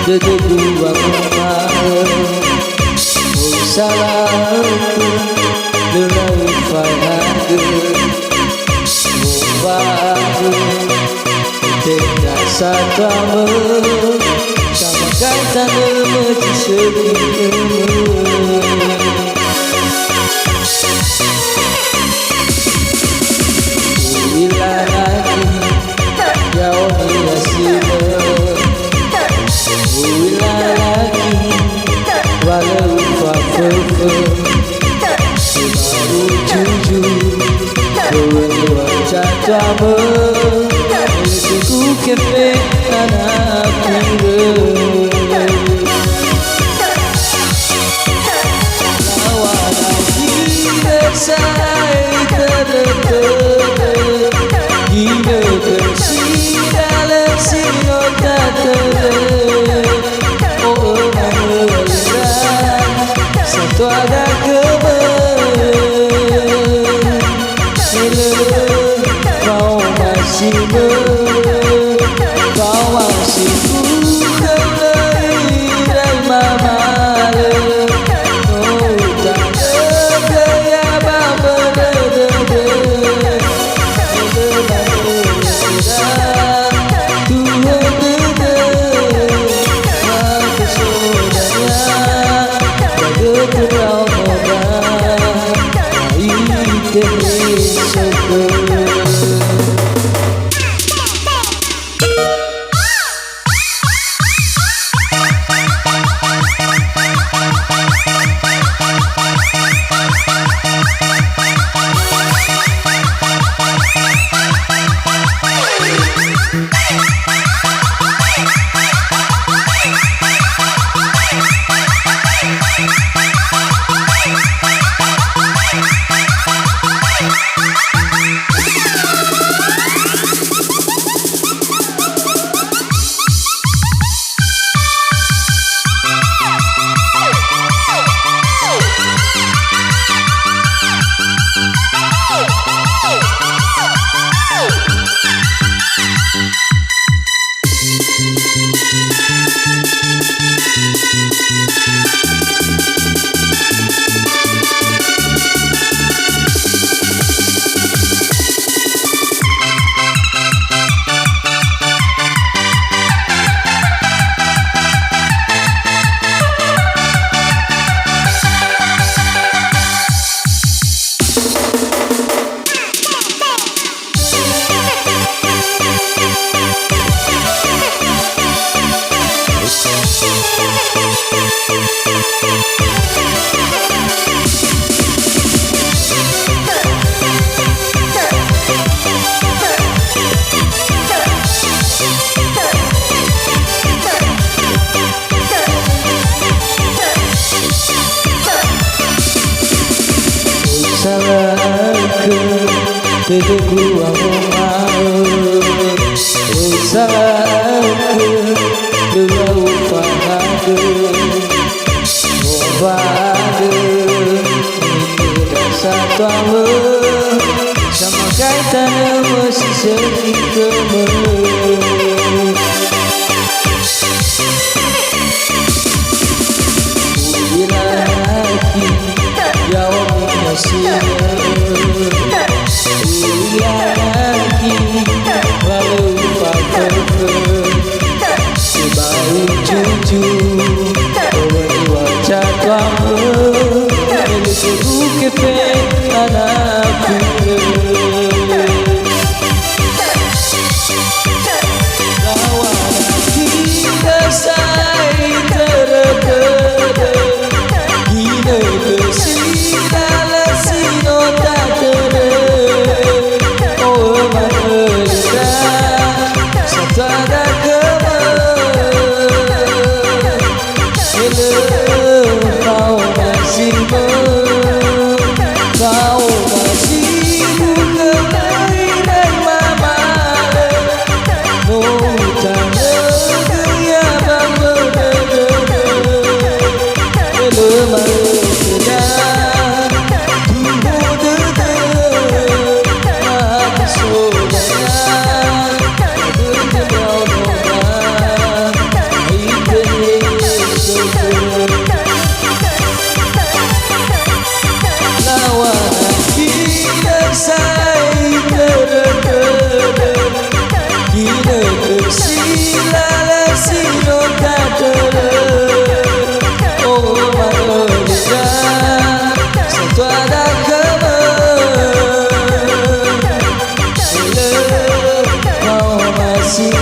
Dedeku aku mau salahku Lelai fahadu Mubahu Tidak satamu Sama kata memuji segitu Bila lagi Jauh hiasimu walau fafafa baru jujur berdua catamu leku kepe anak muda lawan lagi bersai terdekat gila bersih dalam siota terdekat satu ada kau masih kau masih bukan dari mama oh tak gaya bapa salahku, dedeku aku mau seni lagi jawab kasih lagi lalu pakai sebaik jujur wajah kamu milik kepe anakku lawan kita say terkede gina kesidala sino tak kede oh manusia satada kema kau masih kembali dan mama mau tanda ya bamba lemah sedang tunggu dede mati sodaya berjauh doa lawan kita say terkede gina kesilala sino tak kede oh manusia satu ada kema kau masih